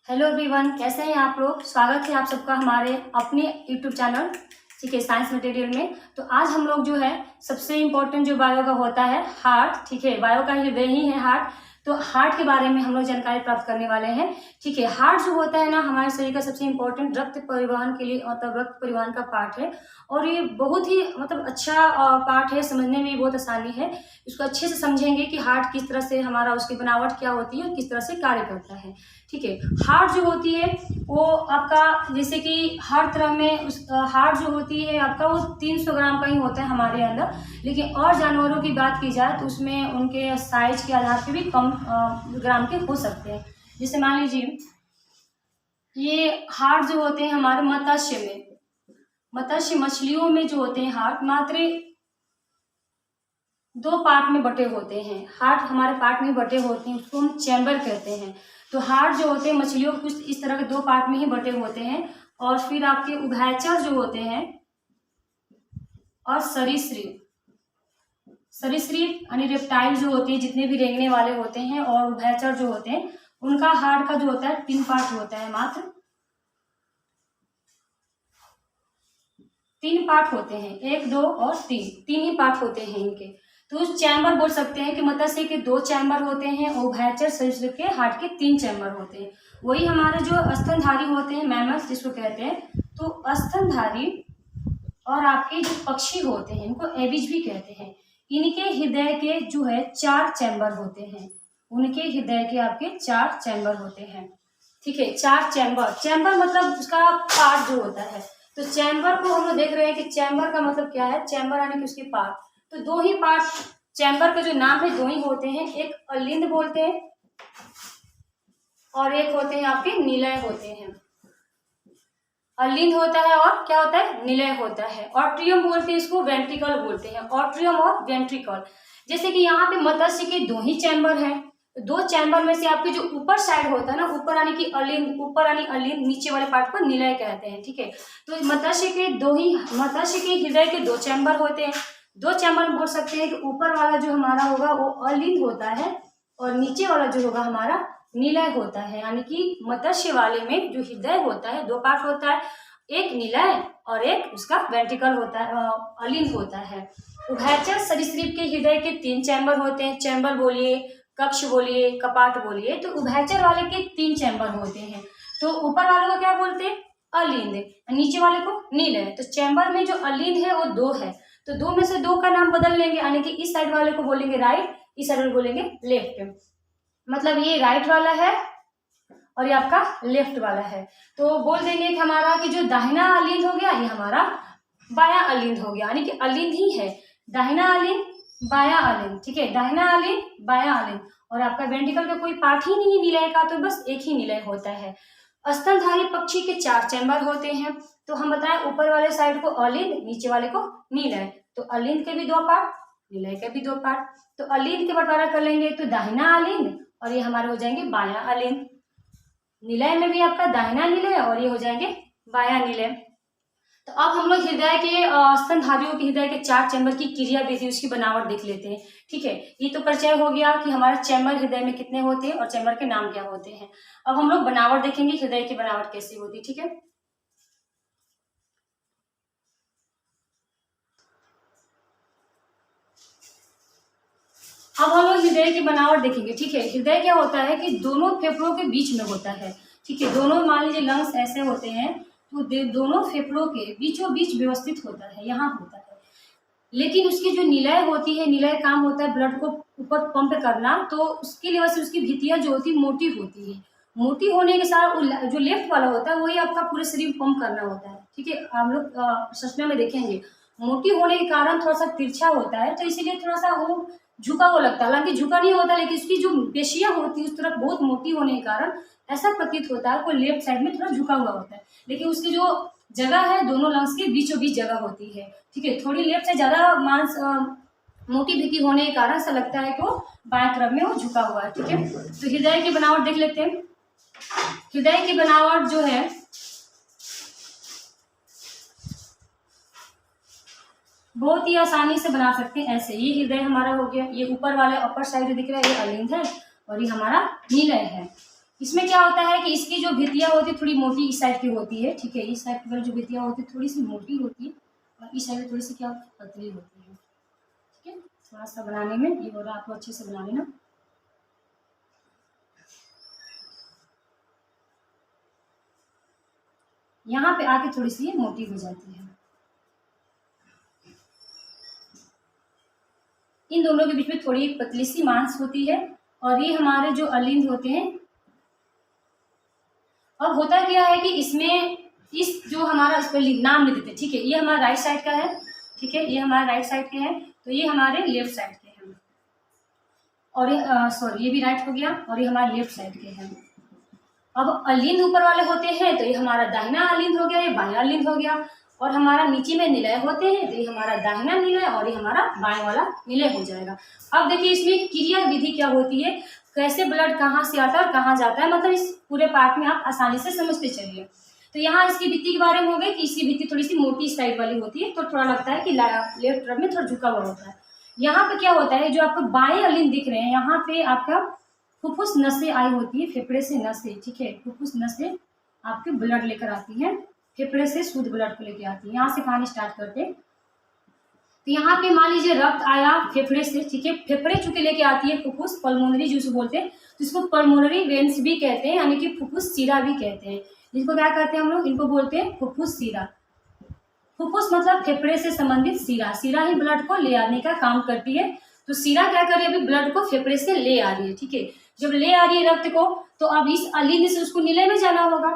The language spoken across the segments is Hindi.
हेलो एवरीवन, कैसे हैं आप लोग। स्वागत है आप सबका हमारे अपने यूट्यूब चैनल ठीक है साइंस मटेरियल में। तो आज हम लोग जो है सबसे इम्पोर्टेंट जो बायो का होता है हार्ट, ठीक है, बायो का हृदय ही है हार्ट। तो हार्ट के बारे में हम लोग जानकारी प्राप्त करने वाले हैं। ठीक है, हार्ट जो होता है ना हमारे शरीर का सबसे इम्पोर्टेंट रक्त परिवहन के लिए मतलब रक्त परिवहन का पार्ट है। और ये बहुत ही मतलब अच्छा पार्ट है, समझने में भी बहुत आसानी है। इसको अच्छे से समझेंगे कि हार्ट किस तरह से हमारा उसकी बनावट क्या होती है और किस तरह से कार्य करता है। ठीक है, हार्ट जो होती है वो आपका जैसे कि हर तरह में हार्ट जो होती है आपका वो 300 ग्राम का ही होता है हमारे अंदर। लेकिन और जानवरों की बात की जाए तो उसमें उनके साइज के आधार पे भी कम ग्राम के हो सकते हैं। जैसे मान लीजिए ये हार्ट जो होते हैं हमारे मत्स्य मछलियों में जो होते हैं हार्ट मात्र 2 पार्ट में बटे होते हैं। हार्ट हमारे पार्ट में बटे होते हैं, उसको हम चैम्बर कहते हैं। तो हार्ट जो होते हैं मछलियों के कुछ इस तरह के 2 पार्ट में ही बटे होते हैं। और फिर आपके उभयचर जो होते हैं और सरीसृप यानी रेप्टाइल जो होते हैं, जितने भी रेंगने वाले होते हैं, और उभयचर जो होते हैं उनका हार्ट का जो होता है 3 पार्ट होता है। मात्र 3 पार्ट होते हैं, 1, 2 और 3 ही पार्ट होते हैं इनके। तो उस चैम्बर बोल सकते हैं कि मत्स्य के 2 चैम्बर होते हैं और उभयचर सरीसृप के हार्ट के 3 चैम्बर होते हैं। वही हमारे जो स्तनधारी होते हैं मैमल्स जिसको कहते हैं, तो स्तनधारी और आपके जो पक्षी होते हैं इनको एविज भी कहते हैं। इनके हृदय के जो है 4 चैम्बर होते हैं। उनके हृदय के आपके 4 चैम्बर होते हैं। ठीक है, 4 चैम्बर मतलब उसका पार्ट जो होता है। तो चैम्बर को हम लोग देख रहे हैं कि चैम्बर का मतलब क्या है। चैम्बर यानी कि उसके पार्ट, तो 2 ही पार्ट चैम्बर का जो नाम है 2 ही होते हैं। एक अलिंद बोलते हैं और एक होते हैं आपके निलय होते हैं। अलिंद होता है और क्या होता है, निलय होता है। ऑट्रियम बोलते हैं इसको, वेंट्रिकल बोलते हैं। ऑट्रियम और वेंट्रिकल। जैसे कि यहाँ पे मत्स्य के 2 ही चैम्बर हैं। 2 चैम्बर में से आपके जो ऊपर साइड होता है ना, ऊपर यानी कि अलिंद, ऊपर यानी अलिंद, नीचे वाले पार्ट को निलय कहते हैं। ठीक है, तो मत्स्य के हृदय के 2 चैम्बर होते हैं। 2 चैम्बर बोल सकते हैं कि ऊपर वाला जो हमारा होगा वो अलिंद होता है और नीचे वाला जो होगा हमारा निलय होता है। यानी कि मत्स्य वाले में जो हृदय होता है 2 पार्ट होता है, एक निलय और एक उसका वेंट्रिकल होता है, अलिंद होता है। उभयचर सरीसृप के हृदय के 3 चैम्बर होते हैं। चैम्बर बोलिए, कक्ष बोलिए, कपाट बोलिए। तो उभयचर वाले के 3 चैम्बर होते हैं। तो ऊपर वाले को क्या बोलते हैं, अलिंद, नीचे वाले को निलय। तो चैम्बर में जो अलिंद है वो 2 है, तो 2 में से 2 का नाम बदल लेंगे। यानी कि इस साइड वाले को बोलेंगे राइट, इस साइड वाले बोलेंगे लेफ्ट। मतलब ये राइट वाला है और ये आपका लेफ्ट वाला है। तो बोल देंगे कि हमारा कि जो दाहिना अलिंद हो गया ये हमारा बायां अलिंद हो गया। यानी कि अलिंद ही है, दाहिना अलिंद बायां अलिंद। ठीक है, दाहिना अलिंद बायां अलिंद। और आपका वेंट्रिकल का कोई पार्ट ही नहीं है निलय का, तो बस एक ही निलय होता है। स्तनधारी पक्षी के 4 चैम्बर होते हैं। तो हम बताएं ऊपर वाले साइड को अलिंद, नीचे वाले को निलय। तो अलिंद के भी 2 पार्ट, निलय के भी 2 पार्ट। तो अलिंद के बंटवारा कर लेंगे तो दाहिना अलिंद और ये हमारे हो जाएंगे बायां अलिंद। निलय में भी आपका दाहिना निलय और ये हो जाएंगे बायां निलय। तो अब हम लोग हृदय के स्तनधारियों के हृदय के 4 चैम्बर की क्रिया विधि, उसकी बनावट देख लेते हैं। ठीक है, ये तो परिचय हो गया कि हमारे चैम्बर हृदय में कितने होते हैं और चैम्बर के नाम क्या होते हैं। अब हम लोग बनावट देखेंगे, हृदय की बनावट कैसी होती है। ठीक है, अब हम लोग हृदय की बनावट देखेंगे। ठीक है, हृदय क्या होता है कि दोनों फेफड़ों के बीच में होता है। ठीक है, दोनों मान लीजिए लंग्स ऐसे होते हैं तो दोनों फेफड़ों के बीचों बीच व्यवस्थित होता है, यहाँ होता है। लेकिन उसकी जो निलय होती है, निलय काम होता है ब्लड को ऊपर पंप करना, तो उसकी वजह से उसकी भित्तियां जो होती है मोटी होती है। मोटी होने के साथ जो लेफ्ट वाला होता है वही आपका पूरे शरीर पंप करना होता है। ठीक है, हम लोग सचना में देखेंगे मोटी होने के कारण थोड़ा सा तिरछा होता है, तो इसीलिए थोड़ा सा वो झुका हुआ लगता है। हालांकि झुका नहीं होता, लेकिन उसकी जो पेशियां होती है उस तरफ बहुत मोटी होने के कारण ऐसा प्रतीत होता है, कोई लेफ्ट साइड में थोड़ा झुका हुआ होता है। लेकिन उसकी जो जगह है दोनों लंग्स के बीचों बीच जगह होती है। ठीक है, थोड़ी लेफ्ट से ज्यादा मांस मोटी भित्ती होने के कारण ऐसा लगता है कि वो बाएं तरफ में वो झुका हुआ है। ठीक है, तो हृदय की बनावट देख लेते हैं। हृदय की बनावट जो है बहुत ही आसानी से बना सकते हैं। ऐसे ये हृदय हमारा हो गया, ये ऊपर वाला अपर साइड दिख रहा है ये अलिंद है और ये हमारा निलय है। इसमें क्या होता है कि इसकी जो भित्तियाँ होती है थोड़ी मोटी इस साइड की होती है, ठीक है। इस साइड की जो भित्तियाँ होती है थोड़ी सी मोटी होती है और इस साइड में थोड़ी सी क्या पतली होती है, ठीक है। थोड़ा सा बनाने में ये हो रहा है, आपको अच्छे से बना लेना। यहाँ पे आके थोड़ी सी ये मोटी हो जाती है। इन दोनों के बीच में थोड़ी पतली सी मांस होती है और ये हमारे जो अलिंद होते हैं। अब होता क्या है कि इसमें इस जो हमारा इस पर नाम लिख देते हैं, ठीक है। ये हमारा राइट साइड का है, ठीक है। ये हमारा राइट साइड के हैं, तो ये हमारे लेफ्ट साइड के हैं। और ये सॉरी ये भी राइट हो गया और ये हमारे लेफ्ट साइड के हैं। अब अलिंद ऊपर वाले होते हैं तो ये हमारा दाहिना अलिंद हो गया, ये बायां अलिंद हो गया। और हमारा नीचे में निलय होते हैं तो ये हमारा दाहिना निलय और ये हमारा बाएं वाला निलय हो जाएगा। अब देखिए इसमें क्रिया विधि क्या होती है, कैसे ब्लड कहाँ से आता है और कहाँ जाता है, मतलब इस पूरे पार्ट में आप आसानी से समझते चलिए। तो यहाँ इसकी भित्ति के बारे में हो गई कि इसकी भित्ति थोड़ी सी मोटी साइड वाली होती है, तो थोड़ा लगता है कि लेफ्ट तरफ में थोड़ा झुका हुआ होता है। यहाँ पे क्या होता है, जो आपको बाएं अलिंद दिख रहे हैं यहाँ पे आपका फुफ्फुस नसें आई होती है, फेफड़े से नसें, ठीक है। फुफ्फुस नसें आपके ब्लड लेकर आती हैं, फेफड़े से शुद्ध ब्लड को लेकर आती है। यहाँ से कहानी स्टार्ट करते हैं। तो यहाँ पे मान लीजिए रक्त आया फेफड़े से, ठीक है। फेफड़े चूंकि लेके आती है फुफ्फुस, पल्मोनरी जिसको बोलते हैं, तो इसको पल्मोनरी वेन्स भी कहते हैं, यानी कि फुफ्फुस सीरा भी कहते हैं। इसको क्या कहते हैं हम लोग, इनको बोलते हैं फुफ्फुस सीरा। फुफ्फुस मतलब फेफड़े से संबंधित सीरा, सीरा ही ब्लड को ले आने का काम करती है। तो सीरा क्या कर रही है, अभी ब्लड को फेफड़े से ले आ रही है, ठीक है। जब ले आ रही है रक्त को, तो अब इस अलिंद से उसको निलय में जाना होगा।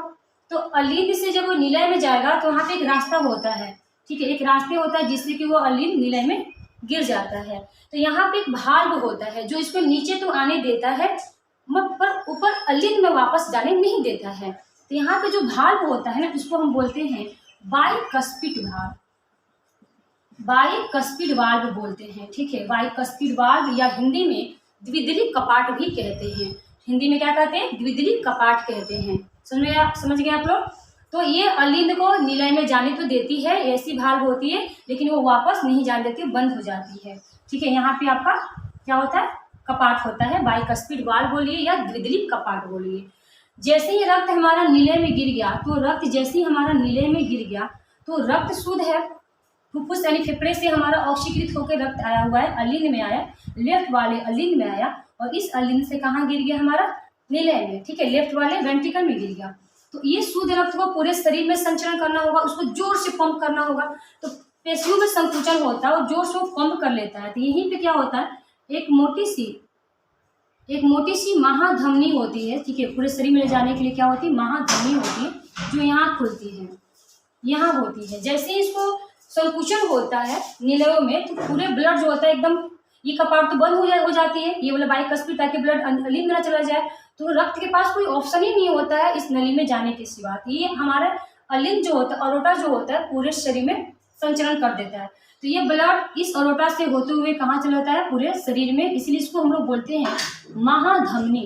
तो अलिंद से जब वो निलय में जाएगा तो वहाँ पे एक रास्ता होता है, ठीक है। एक रास्ते होता है जिससे कि वो अलिंद निलय में गिर जाता है। तो यहाँ पे एक भाल्व होता है जो इसको नीचे तो आने देता है पर ऊपर अलिंद में वापस जाने नहीं देता है। तो यहाँ पे जो भाल्व होता है ना, उसको हम बोलते हैं बाइकस्पिड भाल्व, बाइकस्पिड वाल्व बोलते हैं, ठीक है। बाइकस्पिड वाल्व या हिंदी में द्विदली कपाट भी कहते हैं। हिंदी में क्या कहते हैं, द्विदली कपाट कहते हैं। समझ गए आप लोग। तो ये अलिंद को निलय में जाने तो देती है, ऐसी भाल्व होती है, लेकिन वो वापस नहीं जाने देती, बंद हो जाती है, ठीक है। यहाँ पे आपका क्या होता है, कपाट होता है, बाइकस्पिड वाल्व बोलिए या द्विदली कपाट बोलिए। जैसे ही रक्त हमारा निलय में गिर गया, तो रक्त जैसे ही हमारा निलय में गिर गया तो रक्त शुद्ध है, फुफ्फुस यानी फेफड़े से हमारा ऑक्सीकृत होकर रक्त आया हुआ है, अलिंद में आया, लेफ्ट वाले अलिंद में आया और इस अलिंद से कहाँ गिर गया, हमारा निलय में, ठीक है। लेफ्ट वाले वेंट्रिकल में गिर गया। तो ये शुद्ध रक्त को पूरे शरीर में संचरण करना होगा, उसको जोर से पंप करना होगा। तो पेशियों में संकुचन होता है और जोर से वो पंप कर लेता है। तो यहीं पे क्या होता है, एक मोटी सी महाधमनी होती है, ठीक है। पूरे शरीर में ले जाने के लिए क्या होती है, महाधमनी होती है, जो यहाँ खुलती है, यहाँ होती है। जैसे ही इसको संकुचन होता है निलयों में, तो पूरे ब्लड जो होता है एकदम, ये कपाट तो बंद हो जाती है, ये वाला बाइकस्पिड, ताकि ब्लड अलिंद में ना चला जाए। तो रक्त के पास कोई ऑप्शन ही नहीं होता है इस नली में जाने के सिवा। ये हमारा अलिंद जो होता है, अरोटा जो होता है, पूरे शरीर में संचरण कर देता है। तो ये ब्लड इस अरोटा से होते हुए कहाँ चला जाता है, पूरे शरीर में। इसलिए इसको हम लोग बोलते हैं महाधमनी।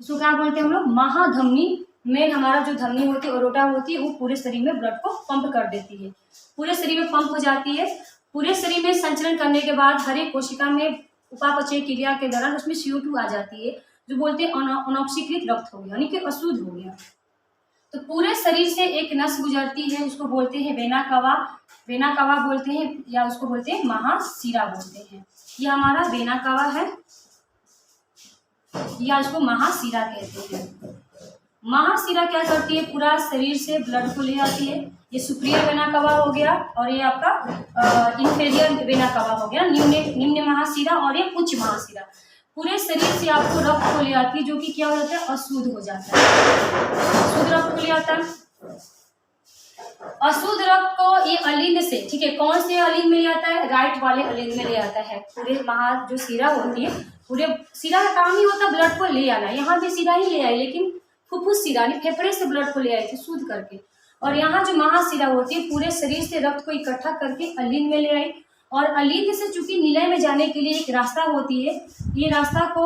इसको क्या बोलते हैं हम लोग, महाधमनी। मेन हमारा जो धमनी होती है, अरोटा होती है, वो पूरे शरीर में ब्लड को पंप कर देती है, पूरे शरीर में पंप हो जाती है। पूरे शरीर में संचरण करने के बाद हर एक कोशिका में उपापचय क्रिया के दौरान उसमें CO2 आ जाती है, जो बोलते हैं अनऑक्सीकृत रक्त हो गया, यानी कि अशुद्ध हो गया। तो पूरे शरीर से एक नस गुजरती है, उसको बोलते हैं वेना कवा, वेना कवा बोलते हैं, या उसको बोलते हैं महाशिरा बोलते हैं। ये हमारा वेना कवा है या इसको महाशिरा कहते हैं। महाशिरा क्या करती है, पूरा शरीर से ब्लड को ले आती है। ये सुप्रियर वेना कवा हो गया और ये आपका इंफेरियर वेना कवा हो गया, निम्न महाशिरा और ये उच्च महाशिरा। पूरे शरीर से आपको रक्त को ले आती है, जो कि क्या हो जाता है, अशुद्ध हो जाता है, शुद्ध रक्त को ले आता है। अशुद्ध रक्त को ये अलिंद से, ठीक है, कौन से अलिंद में ले आता है, राइट वाले अलिंद में ले आता है। पूरे महा जो शिरा होती है, पूरे शिरा का काम ही होता है ब्लड को ले आना। यहाँ भी शिरा ही ले आई, लेकिन फुफ्फुस शिरा यानी फेफड़े से ब्लड को ले आई थी शुद्ध करके। और यहाँ जो महाशिरा होती है, पूरे शरीर से रक्त को इकट्ठा करके अलिंद में ले आई। और अलिंद से चूंकि निलय में जाने के लिए एक रास्ता होती है, ये रास्ता को,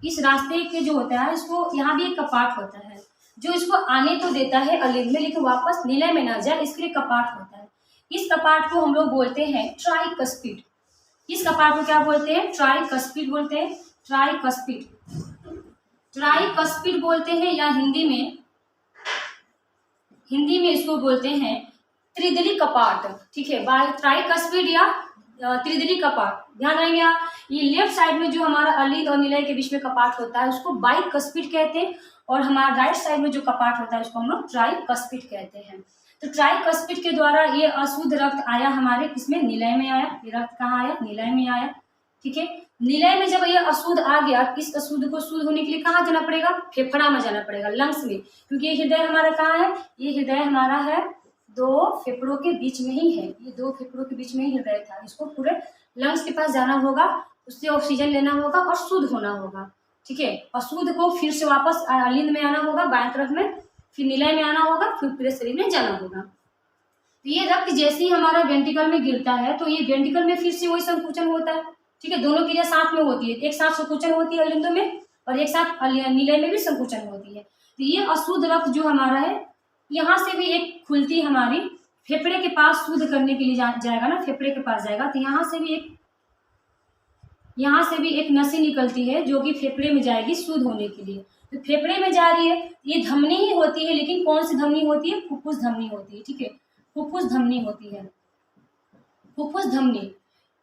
इस रास्ते के जो होता है, इसको यहाँ भी एक कपाट होता है जो इसको आने तो देता है अलिंद में, लेकिन वापस निलय में ना जाए, इसके लिए कपाट होता है। इस कपाट को हम लोग बोलते हैं ट्राइकस्पिड। इस कपाट को क्या बोलते हैं, ट्राइकस्पिड बोलते हैं, ट्राइकस्पिड। ट्राइकस्पिड बोलते हैं, या हिंदी में इसको बोलते हैं त्रिदली कपाट। ठीक है, ट्राइकस्पिड या त्रिदली कपाट, ध्यान रखेंगे आप। ये लेफ्ट साइड में जो हमारा अलिंद और निलय के बीच में कपाट होता है उसको बाइकस्पिड कहते हैं, और हमारा राइट साइड में जो कपाट होता है उसको हम लोग ट्राइकस्पिड कहते हैं। तो ट्राइकस्पिड के द्वारा ये अशुद्ध रक्त आया हमारे किसमें, निलय में आया। ये रक्त कहाँ आया, निलय में आया। ठीक है, निलय में जब ये अशुद्ध आ गया, इस अशुद्ध को शुद्ध होने के लिए कहाँ जाना पड़ेगा, फेफड़ा में जाना पड़ेगा, लंग्स में, क्योंकि ये हृदय हमारा कहाँ है, ये हृदय हमारा है दो फेफड़ों के बीच में ही है, ये दो फेफड़ों के बीच में ही हृदय था। इसको पूरे लंग्स के पास जाना होगा, उससे ऑक्सीजन लेना होगा और शुद्ध होना होगा। ठीक है, अशुद्ध को फिर से वापस अलिंद में आना होगा, बाएं तरफ में, फिर निलय में आना होगा, फिर पूरे शरीर में जाना होगा। तो ये रक्त जैसे ही हमारा वेंट्रिकल में गिरता है तो ये वेंट्रिकल में फिर से वही संकुचन होता है। ठीक है, दोनों क्रिया साथ में होती है, एक साथ संकुचन होती है अलिंदों में और एक साथ निलय में भी संकुचन होती है। तो ये अशुद्ध रक्त जो हमारा है, यहाँ से भी एक खुलती हमारी फेफड़े के पास शुद्ध करने के लिए जाएगा ना, फेफड़े के पास जाएगा, तो यहाँ से भी एक नसी निकलती है जो कि फेफड़े में जाएगी शुद्ध होने के लिए। तो फेफड़े में जा रही है, ये धमनी ही होती है, लेकिन कौन सी धमनी होती है, फुफ्फुस धमनी होती है। ठीक है, फुफ्फुस धमनी होती है, फुफ्फुस धमनी।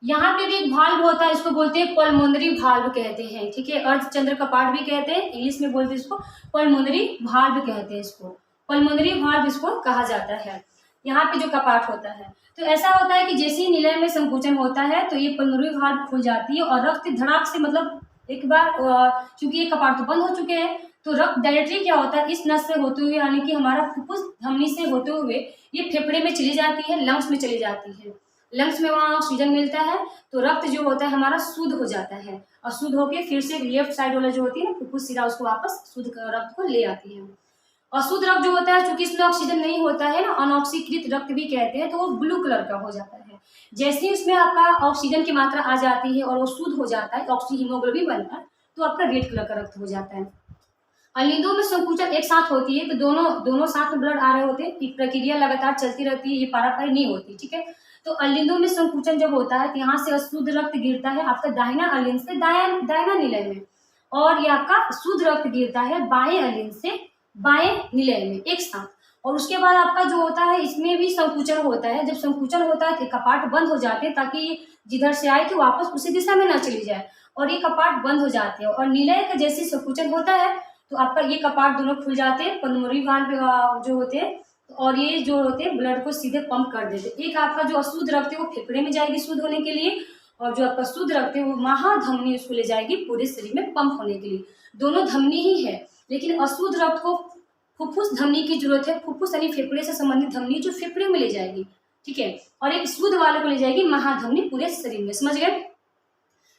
यहाँ पे भी एक भाल्व होता है, इसको बोलते हैं पल्मोनरी भाल्व कहते हैं। ठीक है, अर्धचंद्र कपाट भी कहते हैं, इंग्लिश में बोलते हैं इसको पल्मोनरी भाल्व कहते हैं, इसको पल्मोनरी भाल्व इसको कहा जाता है। यहाँ पे जो कपाट होता है, तो ऐसा होता है कि जैसे ही निलय में संकुचन होता है तो ये पल्मोनरी भाल्व खुल जाती है और रक्त धड़ाक से, मतलब एक बार चूंकि ये कपाट तो बंद हो चुके हैं, तो रक्त डायरेक्टली क्या होता है, इस नस से होते हुए, यानी कि हमारा फुफ्फुस धमनी से होते हुए ये फेफड़े में चली जाती है, लंग्स में चली जाती है। लंग्स में वहाँ ऑक्सीजन मिलता है तो रक्त जो होता है हमारा शुद्ध हो जाता है, और शुद्ध होकर फिर से लेफ्ट साइड वाला जो होती है ना फुफ्फुस शिरा, उसको वापस शुद्ध रक्त को ले आती है। अशुद्ध रक्त जो होता है, चूंकि इसमें ऑक्सीजन नहीं होता है ना, अनऑक्सीकृत रक्त भी कहते हैं, तो वो ब्लू कलर का हो जाता है। जैसे ही उसमें आपका ऑक्सीजन की मात्रा आ जाती है और वो शुद्ध हो जाता है, ऑक्सी हीमोग्लोबिन बनता है, तो आपका रेड कलर का रक्त हो जाता है। अलिंदों में संकुचन एक साथ होती है, तो दोनों साथ में ब्लड आ रहे होते हैं, प्रक्रिया लगातार चलती रहती है, ये पारापारी नहीं होती। ठीक है, तो अलिंदों में संकुचन जब होता है तो यहाँ से अशुद्ध रक्त गिरता है आपका दाहिना अलिंद से दाहिना निलय में, और ये आपका शुद्ध रक्त गिरता है बाएं अलिंद से बाएं निलय में एक साथ। और उसके बाद आपका जो होता है, इसमें भी संकुचन होता है। जब संकुचन होता है तो कपाट बंद हो जाते हैं, ताकि जिधर से आए तो वापस उसी दिशा में ना चली जाए, और ये कपाट बंद हो जाते हैं। और निलय का जैसे संकुचन होता है तो आपका ये कपाट दोनों खुल जाते हैं, पल्मोनरी वाल्व जो होते हैं, और ये जो होते हैं ब्लड को सीधे पंप कर देते हैं। एक आपका जो अशुद्ध रक्त है वो फेफड़े में जाएगी शुद्ध होने के लिए, और जो आपका शुद्ध रक्त है वो महाधमनी उसको ले जाएगी पूरे शरीर में पंप होने के लिए। दोनों धमनी ही है, लेकिन अशुद्ध रक्त को फुफ्फुस धमनी की जरूरत है। फुफ्फुस यानी फेफड़े से संबंधित धमनी जो फेफड़े में ले जाएगी। ठीक है, और एक शुद्ध वाले को ले जाएगी महाधमनी पूरे शरीर में। समझ गए?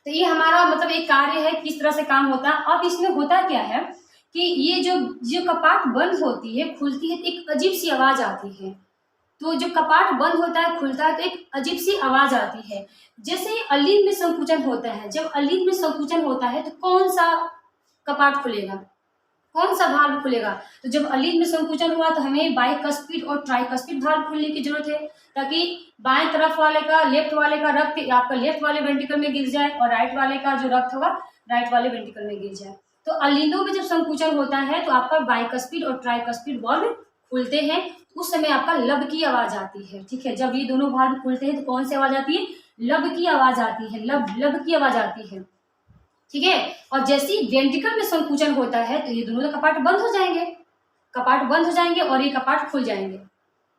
तो ये हमारा मतलब एक कार्य है, किस तरह से काम होता है। अब इसमें होता क्या है कि ये जो कपाट बंद होती है खुलती है, एक अजीब सी आवाज आती है। तो जो कपाट बंद होता है खुलता है तो एक अजीब सी आवाज आती है। जैसे अलिंद में संकुचन होता है, जब अलिंद में संकुचन होता है तो कौन सा कपाट खुलेगा, कौन सा भाल्व खुलेगा? तो जब अलिंद में संकुचन हुआ तो हमें बाइकस्पिड और ट्राइकस्पिड भाल्व खुलने की जरूरत है, ताकि बाएं तरफ वाले का, लेफ्ट वाले का रक्त आपका लेफ्ट वाले वेंट्रिकल में गिर जाए और राइट वाले का जो रक्त होगा राइट वाले वेंट्रिकल में गिर जाए। तो अलिंदों में जब संकुचन होता है तो आपका बाइकस्पिड और ट्राइकस्पिड वाल्व खुलते हैं, उस समय आपका लब की आवाज आती है। ठीक है, जब ये दोनों भाल्व खुलते हैं तो कौन सी आवाज आती है? लब की आवाज आती है, लब की आवाज आती है। ठीक है, और जैसे ही वेंट्रिकल में संकुचन होता है तो ये दोनों कपाट बंद हो जाएंगे, कपाट बंद हो जाएंगे और ये कपाट खुल जाएंगे,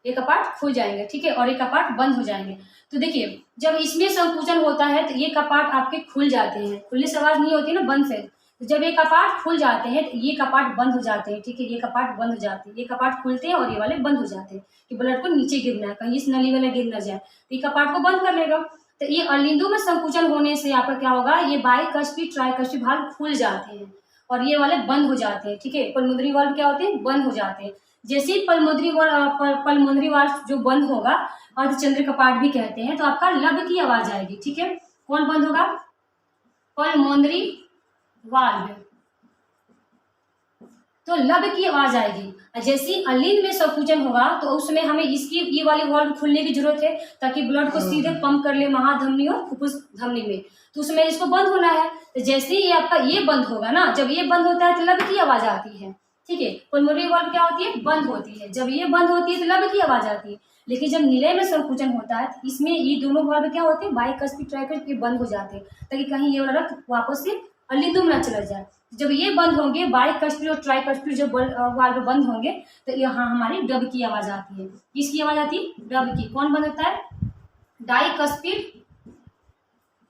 ये कपाट खुल जाएंगे। ठीक है, और ये कपाट बंद हो जाएंगे। तो देखिए, जब इसमें संकुचन होता है तो ये कपाट आपके खुल जाते हैं, खुलने से आवाज नहीं होती ना बंद से। तो जब ये कपाट खुल जाते हैं तो ये कपाट बंद हो जाते हैं। ठीक है, ये कपाट बंद हो जाते हैं, ये कपाट खुलते हैं और ये वाले बंद हो जाते हैं कि ब्लड को नीचे गिरना है, कहीं इस नली वाले गिर ना जाए, तो ये कपाट को बंद कर लेगा। तो ये अलिंदों में संकुचन होने से आपका क्या होगा, ये बाइकस्पिड ट्राइकस्पिड भाल्व खुल जाते हैं और ये वाले बंद हो जाते हैं। ठीक है, पल्मोनरी वाल्व क्या होते हैं? बंद हो जाते हैं। जैसे ही पल्मोनरी वाल्व जो बंद होगा, अर्धचंद्र कपाट भी कहते हैं, तो आपका लब की आवाज आएगी। ठीक है, कौन बंद होगा? Pulmonary valve. तो लब की आवाज आएगी। जैसे ही अलिंद में संकुचन होगा तो उसमें हमें इसकी ये वाली वाल्व खुलने की जरूरत है ताकि ब्लड को सीधे पंप कर ले महाधमनी और फुफ्फुस धमनी में, तो उसमें इसको बंद होना है। तो जैसे ही आपका ये बंद होगा ना, जब ये बंद होता है तो लब की आवाज आती है, ठीक है। पल्मोनरी वाल्व क्या होती है, बंद होती है। जब ये बंद होती है तो लब की आवाज आती है। लेकिन जब निलय में संकुचन होता है तो इसमें ये दोनों वाल्व क्या होते हैं, बाइकस्पिड ट्राइकस्पिड बंद हो जाते हैं ताकि कहीं ये वाला रक्त वापस से अलिंदु में न चला जाए। जब ये बंद होंगे, बाइकस्पिड और ट्राइकस्पिड जब वाल्व बंद होंगे तो यहाँ हमारी डब की आवाज आती है। किसकी आवाज आती है, डब की। कौन बंद होता है, डाइकस्पिड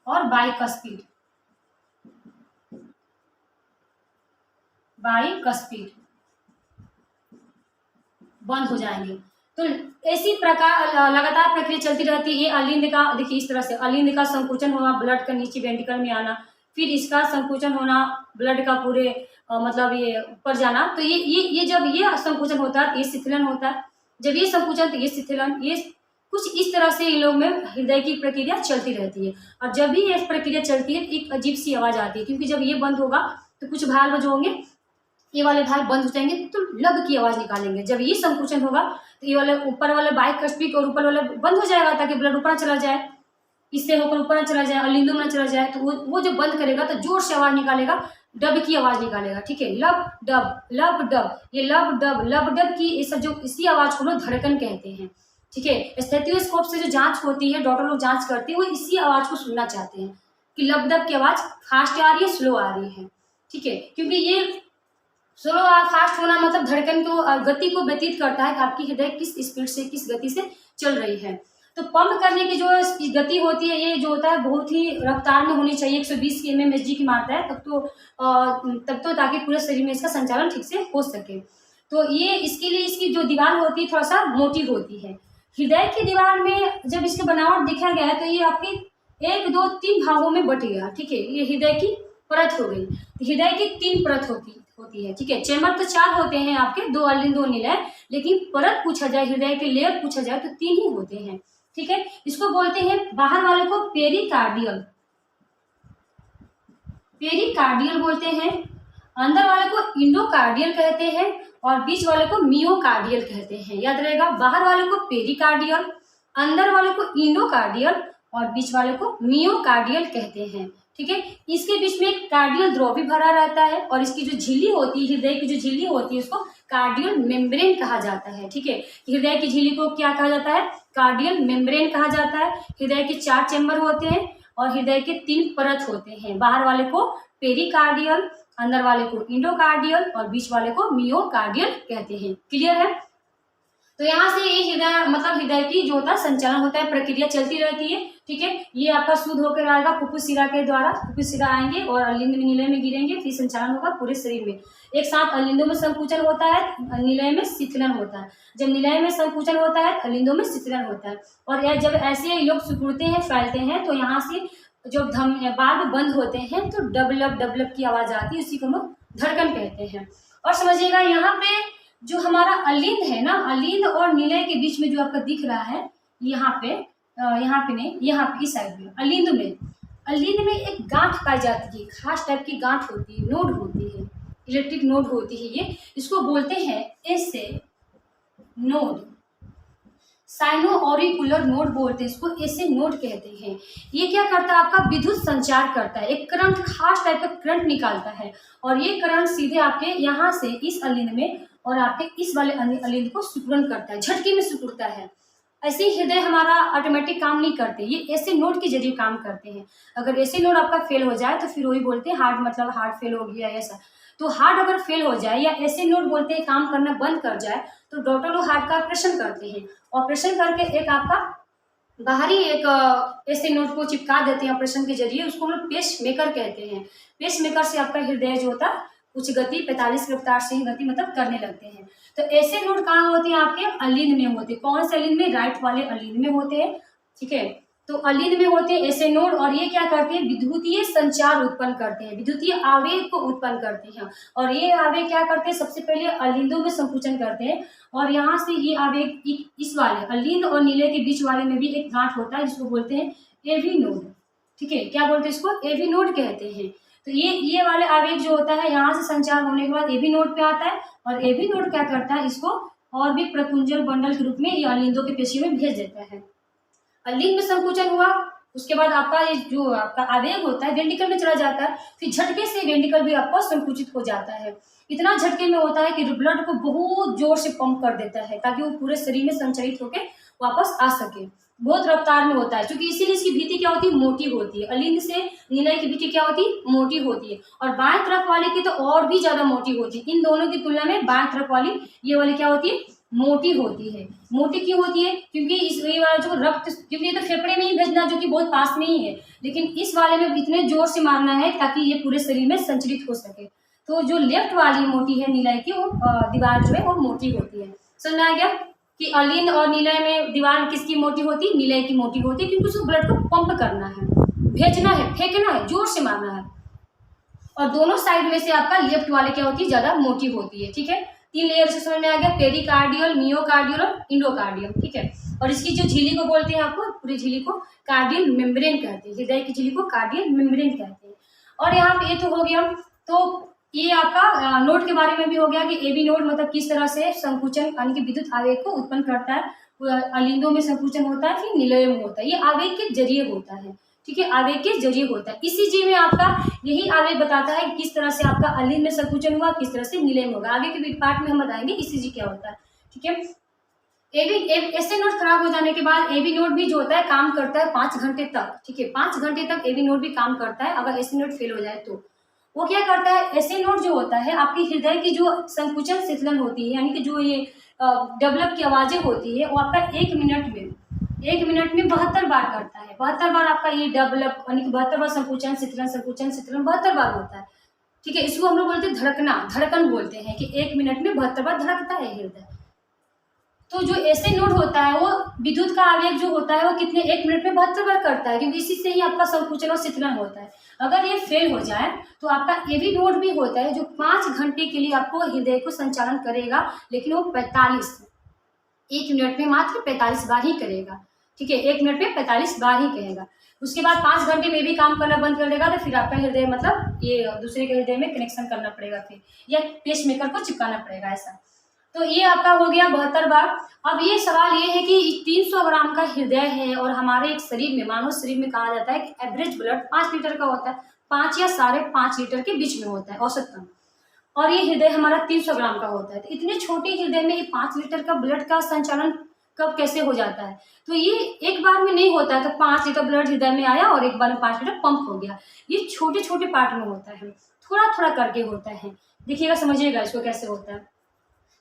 और बाइकस्पिड, बाइकस्पिड बंद हो जाएंगे। तो इसी प्रकार लगातार प्रक्रिया चलती रहती है। ये अलिंद का देखिए, इस तरह से अलिंद का संकुचन होना, ब्लड का नीचे वेंट्रिकल में आना, फिर इसका संकुचन होना, ब्लड का पूरे मतलब ये ऊपर जाना। तो ये जब ये संकुचन होता है ये शिथिलन होता है। जब ये संकुचन तो ये शिथिलन, ये कुछ इस तरह से इन लोग में हृदय की प्रक्रिया चलती रहती है। और जब भी ये प्रक्रिया चलती है एक अजीब सी आवाज आती है, क्योंकि जब ये बंद होगा तो कुछ भाल्व जो होंगे ये वाले भाल्व बंद हो जाएंगे तो लब की आवाज निकालेंगे। जब ये संकुचन होगा तो ये वाले ऊपर वाले बाइकस्पिड और ऊपर वाले बंद हो जाएगा ताकि ब्लड ऊपर चला जाए, इससे होकर ऊपर चला जाए, अलिंदु में चला जाए। तो वो जब बंद करेगा तो जोर से आवाज निकालेगा, डब की आवाज निकालेगा, ठीक है। लब डब, लब डब, ये लब डब की इसी आवाज को लोग धड़कन कहते हैं, ठीक है। स्टेथोस्कोप से जो जांच होती है, डॉक्टर लोग जांच करते हैं, वो इसी आवाज को सुनना चाहते हैं कि लब डब की आवाज फास्ट आ रही है, स्लो आ रही है, ठीक है। क्योंकि ये स्लो और फास्ट होना मतलब धड़कन को गति को व्यतीत करता है कि आपकी हृदय किस स्पीड से, किस गति से चल रही है। तो पंप करने की जो गति होती है, ये जो होता है बहुत ही रफ्तार में होनी चाहिए। 120 mmHg की मात्रा है तब तो ताकि पूरे शरीर में इसका संचालन ठीक से हो सके। तो ये इसके लिए इसकी जो दीवार होती है थोड़ा सा मोटी होती है। हृदय की दीवार में जब इसकी बनावट देखा गया है तो ये आपके 1, 2, 3 भागों में बट गया, ठीक है। ये हृदय की परत हो गई। हृदय की 3 परत होती है, ठीक है। चैम्बर तो 4 होते हैं आपके, 2 अलिंद 2 निलय, लेकिन परत पूछा जाए, हृदय के लेयर पूछा जाए तो 3 ही होते हैं, ठीक है। इसको बोलते हैं, बाहर वाले को पेरिकार्डियल बोलते हैं, अंदर वाले को इंडोकार्डियल कहते हैं और बीच वाले को मियोकार्डियल कहते हैं। याद रहेगा, बाहर वाले को पेरिकार्डियल, अंदर वाले को इंडोकार्डियल और बीच वाले को मियोकार्डियल कहते हैं, ठीक है। इसके बीच में एक कार्डियल द्रव भी भरा रहता है और इसकी जो झिल्ली होती है, हृदय की जो झिल्ली होती है, उसको कार्डियल मेम्ब्रेन कहा जाता है, ठीक है। हृदय की झिल्ली को क्या कहा जाता है, कार्डियल मेम्ब्रेन कहा जाता है। हृदय के 4 चैम्बर होते हैं और हृदय के 3 परत होते हैं। बाहर वाले को पेरिकार्डियल, अंदर वाले को इंडोकार्डियल और बीच वाले को मियोकार्डियल कहते हैं। क्लियर है। तो यहाँ से ये हृदय मतलब हृदय की जो होता है संचालन होता है, प्रक्रिया चलती रहती है, ठीक है। ये आपका शुद्ध होकर आएगा फुफ्फुस शिरा के द्वारा, फुफ्फुस शिरा आएंगे और अलिंद में निलय में गिरेंगे, फिर संचालन होगा पूरे शरीर में। एक साथ अलिंदों में संकुचन होता है, निलय में शिथिलन होता है। जब निलय में संकुचन होता है अलिंदों में शिथिलन होता है। और जब ऐसे लोग सिकुड़ते हैं, फैलते हैं, तो यहाँ से जो बाल्ब बंद होते हैं तो डब की आवाज आती है, उसी को हम धड़कन कहते हैं। और समझिएगा यहाँ पे जो हमारा अलिंद है ना, अलिंद और निलय के बीच में जो आपका दिख रहा है, यहाँ पे नहीं, यहाँ पे इस साइड में अलिंद में एक गांठ पाई जाती है, खास टाइप की गांठ होती है, नोड होती है, इलेक्ट्रिक नोड होती है। ये इसको बोलते हैं ऐसे नोड, साइनो ऑरिकुलर नोड बोलते हैं इसको, ऐसे नोड कहते हैं। ये क्या करता है, आपका विद्युत संचार करता है, एक करंट, खास टाइप का करंट निकालता है और ये करंट सीधे आपके यहाँ से इस अलिंद में और आपके इस वाले अलिंद को सिकुड़न करता है, झटके में सिकुड़ता है। ऐसे हृदय हमारा ऑटोमेटिक काम नहीं करते, ये ऐसे नोड के जरिए काम करते हैं। अगर ऐसे नोड आपका फेल हो जाए तो फिर वही बोलते हैं हार्ट, मतलब हार्ट फेल हो गया ऐसा। तो हार्ट अगर फेल हो जाए या ऐसे नोड बोलते हैं काम करना बंद कर जाए तो डॉक्टर लोग हार्ट का ऑपरेशन करते हैं। ऑपरेशन करके एक आपका बाहरी एक ऐसे नोड को चिपका देते हैं ऑपरेशन के जरिए, उसको हम लोग पेस मेकर कहते हैं। पेस मेकर से आपका हृदय जो होता है कुछ गति 45 की रफ्तार से ही गति मतलब करने लगते हैं। तो ऐसे नोड कहाँ होते हैं, आपके अलिंद में होते हैं। कौन से अलिंद में, राइट वाले अलिंद में होते हैं, ठीक है। तो अलिंद में होते हैं ऐसे नोड और ये क्या करते हैं, विद्युतीय संचार उत्पन्न करते हैं, विद्युतीय आवेग को उत्पन्न करते हैं। और ये आवेग क्या करते हैं, सबसे पहले अलिंदों में संकुचन करते हैं और यहाँ से ये आवेग इस वाले अलिंद और नीले के बीच वाले में भी एक गांठ होता है जिसको बोलते हैं एवी नोड, ठीक है। क्या बोलते हैं इसको, एवी नोड कहते हैं। तो ये वाले आवेग जो होता है यहाँ से संचार होने के बाद एबी नोड पे आता है, और एबी नोड क्या करता है, इसको और भी प्रपुंजन बंडल के रूप में ये अलिंदों के पेशियों में भेज देता है। अलिंद में संकुचन हुआ, उसके बाद आपका ये जो आपका आवेग होता है वेंट्रिकल में चला जाता है, फिर झटके से वेंट्रिकल भी आपका संकुचित हो जाता है। इतना झटके में होता है कि ब्लड को बहुत जोर से पंप कर देता है ताकि वो पूरे शरीर में संचरित होकर वापस आ सके। बहुत रफ्तार में होता है, क्योंकि इसीलिए इसकी भीति क्या होती है, मोटी होती है। अलिंद से निलय की भीति क्या होती है, मोटी होती है, और बाएं तरफ वाली की तो और भी ज्यादा मोटी होती है। इन दोनों की तुलना में बाएं तरफ वाली ये वाली क्या होती है, मोटी होती है। मोटी क्यों होती है, क्योंकि इस ये वाला जो रक्त, क्योंकि ये तो फेफड़े में ही भेजना जो कि बहुत पास में ही है, लेकिन इस वाले में इतने जोर से मारना है ताकि ये पूरे शरीर में संचरित हो सके। तो जो लेफ्ट वाली मोटी है निलय की, वो दीवार जो है वो मोटी होती है। समझ में आ गया कि अलिंद और निलय में दीवार किसकी मोटी होती है, निलय की मोटी होती है, क्योंकि उसको ब्लड को पंप करना है, भेजना है, फेंकना है, जोर से मारना है। और दोनों साइड में से आपका लेफ्ट वाले क्या होती है, ज्यादा मोटी होती है। ठीक है, 3 लेयर से समझ में आ गया, पेरिकार्डियल, मियोकार्डियल और इंडोकार्डियल। ठीक है, और इसकी जो झिल्ली को बोलते हैं, आपको पूरी झिल्ली को कार्डियल मेम्ब्रेन कहते हैं, हृदय की झिल्ली को कार्डियल मेम्ब्रेन कहते हैं। और यहाँ पे ये तो हो गया, तो ये आपका नोड के बारे में भी हो गया कि एबी नोड मतलब किस तरह से संकुचन यानी कि विद्युत आवेग को उत्पन्न करता है। अलिंदों में संकुचन होता है, फिर निलय में होता है, ये आवेग के जरिए होता है। ठीक है, आवेग के जरिए होता है। ईसीजी में आपका यही आवेग बताता है किस तरह से आपका अलिंद में संकुचन हुआ, किस तरह से निलय में होगा। आगे के पार्ट में हम बताएंगे ईसीजी क्या होता है। ठीक है, एसी नोड खराब हो जाने के बाद एबी नोड भी जो होता है काम करता है 5 घंटे तक। ठीक है, 5 घंटे तक एबी नोड भी काम करता है। अगर एसी नोड फेल हो जाए तो वो क्या करता है, एसी नोड जो होता है आपकी हृदय की जो संकुचन शीतलन होती है, यानी कि जो ये डेवलप की आवाजें होती है, वो आपका 1 मिनट में 72 बार करता है। 72 बार आपका ये डेवलप यानी कि 72 बार संकुचन शीतलन 72 बार होता है। ठीक है, इसको हम लोग बोलते हैं धड़कन बोलते हैं कि 1 मिनट में 72 बार धड़कता है हृदय। तो जो एसी नोड होता है वो विद्युत का आवेग जो होता है वो कितने 1 मिनट में 72 बार करता है, क्योंकि इसी से ही आपका संकुचन और शीतलन होता है। अगर ये फेल हो जाए तो आपका एबी नोड भी होता है जो 5 घंटे के लिए आपको हृदय को संचालन करेगा, लेकिन वो 1 मिनट में मात्र 45 बार ही करेगा। ठीक है, 1 मिनट में 45 बार ही करेगा। उसके बाद 5 घंटे में भी काम करना बंद कर देगा, तो फिर आपका हृदय मतलब ये दूसरे के हृदय में कनेक्शन करना पड़ेगा, फिर या पेसमेकर को चिपकाना पड़ेगा ऐसा। तो ये आपका हो गया 72 बार। अब ये सवाल ये है कि 300 ग्राम का हृदय है और हमारे एक शरीर में, मानव शरीर में कहा जाता है कि एवरेज ब्लड 5 लीटर का होता है, 5 या 5.5 लीटर के बीच में होता है औसतन, और ये हृदय हमारा 300 ग्राम का होता है। तो इतने छोटे हृदय में ये 5 लीटर का ब्लड का संचालन कब कैसे हो जाता है, तो ये एक बार में नहीं होता है। तो 5 लीटर ब्लड हृदय में आया और एक बार में 5 लीटर पंप हो गया। ये छोटे छोटे पार्ट में होता है, थोड़ा थोड़ा करके होता है। देखिएगा, समझिएगा इसको कैसे होता है।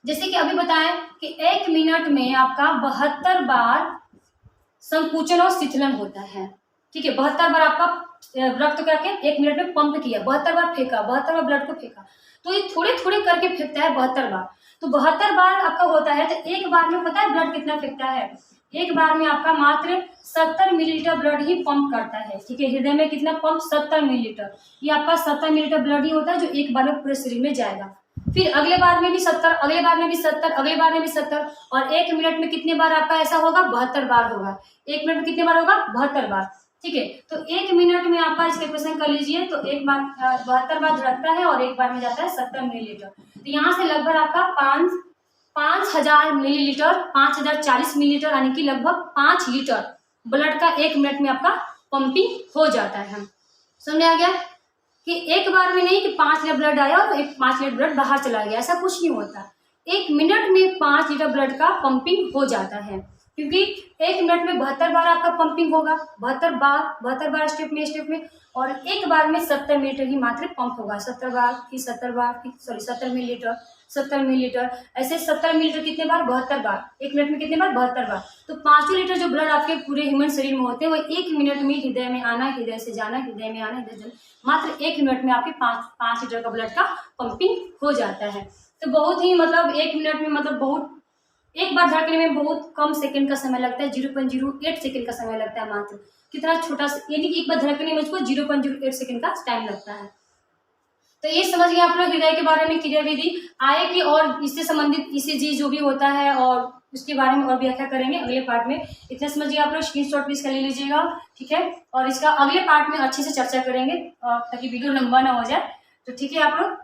जैसे कि अभी बताएं कि 1 मिनट में आपका 72 बार संकुचन और शीतलन होता है। ठीक है, 72 बार आपका रक्त करके 1 मिनट में पंप किया, 72 बार फेंका, 72 बार ब्लड को फेंका। तो ये थोड़े थोड़े करके फेंकता है 72 बार। तो 72 बार आपका होता है, तो एक बार में पता है ब्लड कितना फेंकता है, एक बार में आपका मात्र 70 मिलीलीटर ब्लड ही पंप करता है। ठीक है, हृदय में कितना पंप, 70 मिलीलीटर। ये आपका 70 मिलीलीटर ब्लड ही होता है जो एक बार में पूरे शरीर में जाएगा। फिर अगले बार में भी 70, अगले बार में भी 70, अगले बार में भी 70, और 1 मिनट में कितने बार आपका ऐसा होगा, 72 बार होगा। 1 मिनट में कितने बार होगा, 72 बार। ठीक है, तो 1 मिनट में आपका इसके क्वेश्चन कर लीजिए, तो एक बार 72 बार धड़कता है और एक बार में जाता है 70 मिलीलीटर। तो यहाँ से लगभग आपका 5000 मिलीलीटर, 5040 मिलीलीटर, यानी कि लगभग 5 लीटर ब्लड का 1 मिनट में आपका पंपिंग हो जाता है। समझ आ गया कि एक बार में नहीं कि 5 लीटर ब्लड आया और 5 लीटर ब्लड बाहर चला गया, ऐसा कुछ नहीं होता। 1 मिनट में 5 लीटर ब्लड का पंपिंग हो जाता है, क्योंकि 1 मिनट में 72 बार आपका पंपिंग होगा, 72 बार स्टेप में, और एक बार में 70 मिलीलीटर ही मात्र पंप होगा। 70 बार, फिर 70 मिलीलीटर, 70 मिलीलीटर, ऐसे 70 मिलीलीटर कितने बार, 72 बार। 1 मिनट में कितने बार, 72 बार। तो 5 लीटर जो ब्लड आपके पूरे ह्यूमन शरीर में होते हैं वो 1 मिनट में हृदय में आना, हृदय से जाना, हृदय में आना, हृदय से मात्र 1 मिनट में आपके 5 लीटर का ब्लड का पंपिंग हो जाता है। तो बहुत ही मतलब 1 मिनट में मतलब बहुत, एक बार धड़कने में बहुत कम सेकंड का समय लगता है, 0.08 सेकंड का समय लगता है मात्र। कितना छोटा, यानी कि एक बार धड़कने में उसको 0.08 सेकंड का टाइम लगता है। तो ये समझ गए आप लोग हृदय के बारे में क्रियाविधि। आए कि और इससे संबंधित ईसीजी जो भी होता है और उसके बारे में और व्याख्या करेंगे अगले पार्ट में। इतना समझिए आप लोग, स्क्रीनशॉट प्लीज कर लीजिएगा, ठीक है। और इसका अगले पार्ट में अच्छे से चर्चा करेंगे ताकि वीडियो लंबा ना हो जाए। तो ठीक है आप लोग,